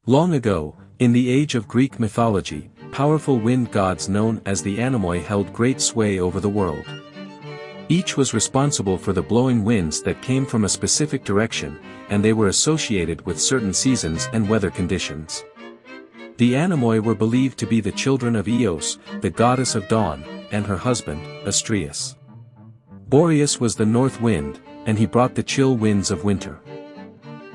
Long ago, in the age of Greek mythology, powerful wind gods known as the Anemoi held great sway over the world. Each was responsible for the blowing winds that came from a specific direction, and they were associated with certain seasons and weather conditions. The Anemoi were believed to be the children of Eos, the goddess of dawn, and her husband, Astrius. Boreas was the north wind, and he brought the chill winds of winter.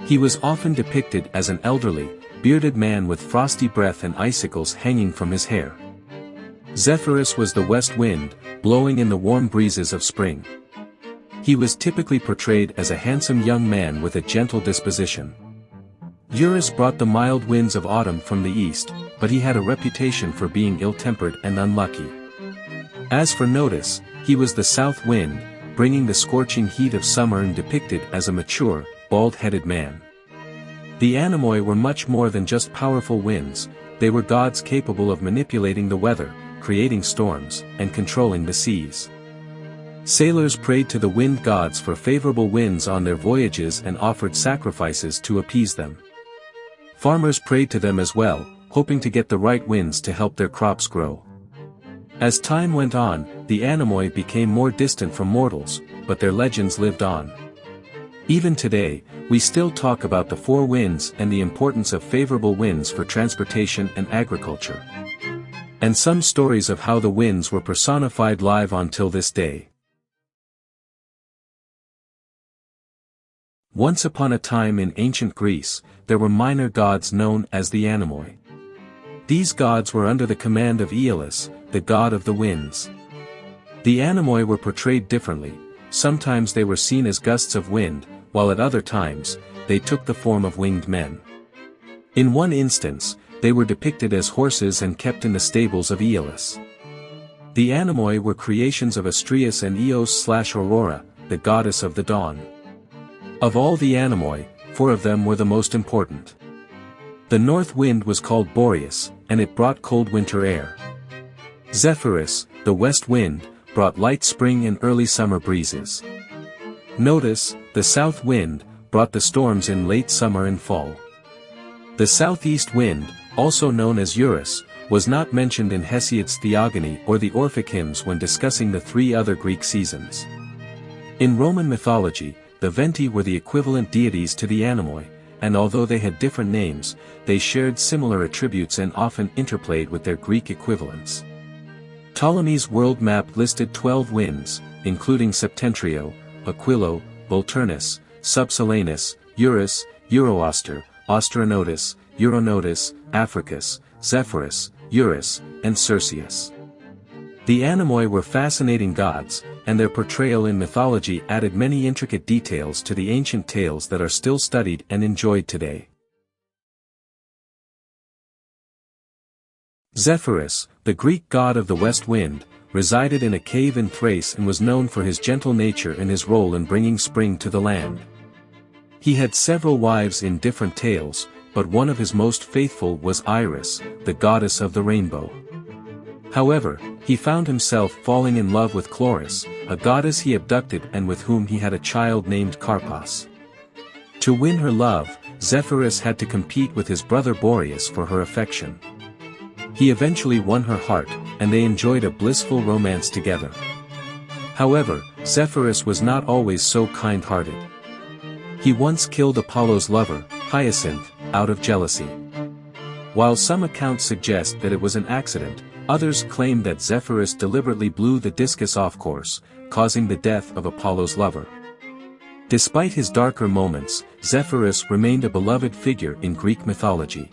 He was often depicted as an elderly, bearded man with frosty breath and icicles hanging from his hair. Zephyrus was the west wind, blowing in the warm breezes of spring. He was typically portrayed as a handsome young man with a gentle disposition. Eurus brought the mild winds of autumn from the east, but he had a reputation for being ill-tempered and unlucky. As for Notus, he was the south wind, bringing the scorching heat of summer and depicted as a mature, bald-headed man. The Anemoi were much more than just powerful winds, they were gods capable of manipulating the weather, creating storms, and controlling the seas. Sailors prayed to the wind gods for favorable winds on their voyages and offered sacrifices to appease them. Farmers prayed to them as well, hoping to get the right winds to help their crops grow. As time went on, the Anemoi became more distant from mortals, but their legends lived on. Even today, we still talk about the four winds and the importance of favorable winds for transportation and agriculture. And some stories of how the winds were personified live on till this day. Once upon a time in ancient Greece, there were minor gods known as the Anemoi. These gods were under the command of Aeolus, the god of the winds. The Anemoi were portrayed differently, sometimes they were seen as gusts of wind, while at other times, they took the form of winged men. In one instance, they were depicted as horses and kept in the stables of Aeolus. The Anemoi were creations of Astrius and Eos/Aurora, the goddess of the dawn. Of all the Anemoi, 4 of them were the most important. The north wind was called Boreas, and it brought cold winter air. Zephyrus, the west wind, brought light spring and early summer breezes. Notus, the south wind, brought the storms in late summer and fall. The southeast wind, also known as Eurus, was not mentioned in Hesiod's Theogony or the Orphic hymns when discussing the 3 other Greek seasons. In Roman mythology, the Venti were the equivalent deities to the Anemoi, and although they had different names, they shared similar attributes and often interplayed with their Greek equivalents. Ptolemy's world map listed 12 winds, including Septentrio, Aquilo, Volturnus, Subsilanus, Eurus, Euroaster, Austernotus, Euronotus, Africus, Zephyrus, Eurus, and Circeus. The Anemoi were fascinating gods, and their portrayal in mythology added many intricate details to the ancient tales that are still studied and enjoyed today. Zephyrus, the Greek god of the west wind, resided in a cave in Thrace and was known for his gentle nature and his role in bringing spring to the land. He had several wives in different tales, but one of his most faithful was Iris, the goddess of the rainbow. However, he found himself falling in love with Chloris, a goddess he abducted and with whom he had a child named Karpas. To win her love, Zephyrus had to compete with his brother Boreas for her affection. He eventually won her heart, and they enjoyed a blissful romance together. However, Zephyrus was not always so kind-hearted. He once killed Apollo's lover, Hyacinth, out of jealousy. While some accounts suggest that it was an accident, others claim that Zephyrus deliberately blew the discus off course, causing the death of Apollo's lover. Despite his darker moments, Zephyrus remained a beloved figure in Greek mythology.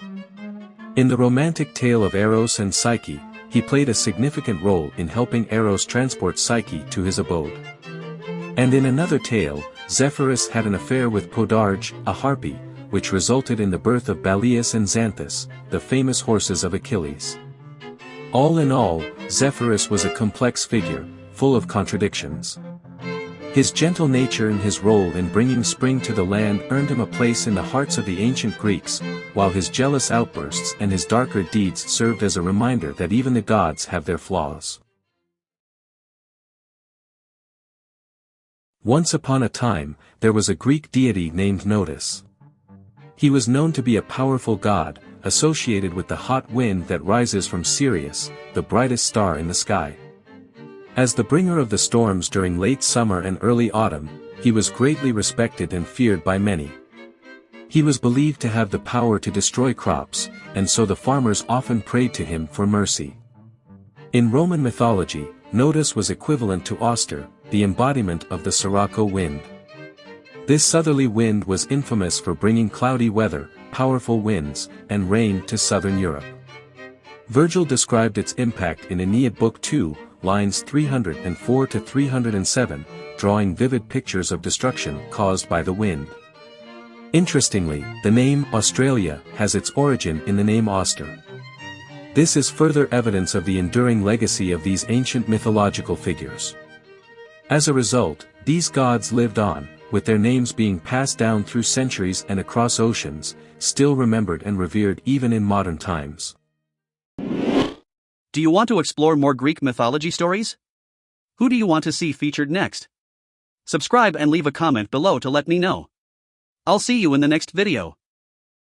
In the romantic tale of Eros and Psyche, he played a significant role in helping Eros transport Psyche to his abode. And in another tale, Zephyrus had an affair with Podarge, a harpy, which resulted in the birth of Balius and Xanthus, the famous horses of Achilles. All in all, Zephyrus was a complex figure, full of contradictions. His gentle nature and his role in bringing spring to the land earned him a place in the hearts of the ancient Greeks, while his jealous outbursts and his darker deeds served as a reminder that even the gods have their flaws. Once upon a time, there was a Greek deity named Notus. He was known to be a powerful god, associated with the hot wind that rises from Sirius, the brightest star in the sky. As the bringer of the storms during late summer and early autumn, he was greatly respected and feared by many. He was believed to have the power to destroy crops, and so the farmers often prayed to him for mercy. In Roman mythology, Notus was equivalent to Auster, the embodiment of the Sirocco wind. This southerly wind was infamous for bringing cloudy weather, powerful winds, and rain to southern Europe. Virgil described its impact in Aeneid Book 2, lines 304 to 307, drawing vivid pictures of destruction caused by the wind. Interestingly, the name Australia has its origin in the name Auster. This is further evidence of the enduring legacy of these ancient mythological figures. As a result, these gods lived on, with their names being passed down through centuries and across oceans, still remembered and revered even in modern times. Do you want to explore more Greek mythology stories? Who do you want to see featured next? Subscribe and leave a comment below to let me know. I'll see you in the next video.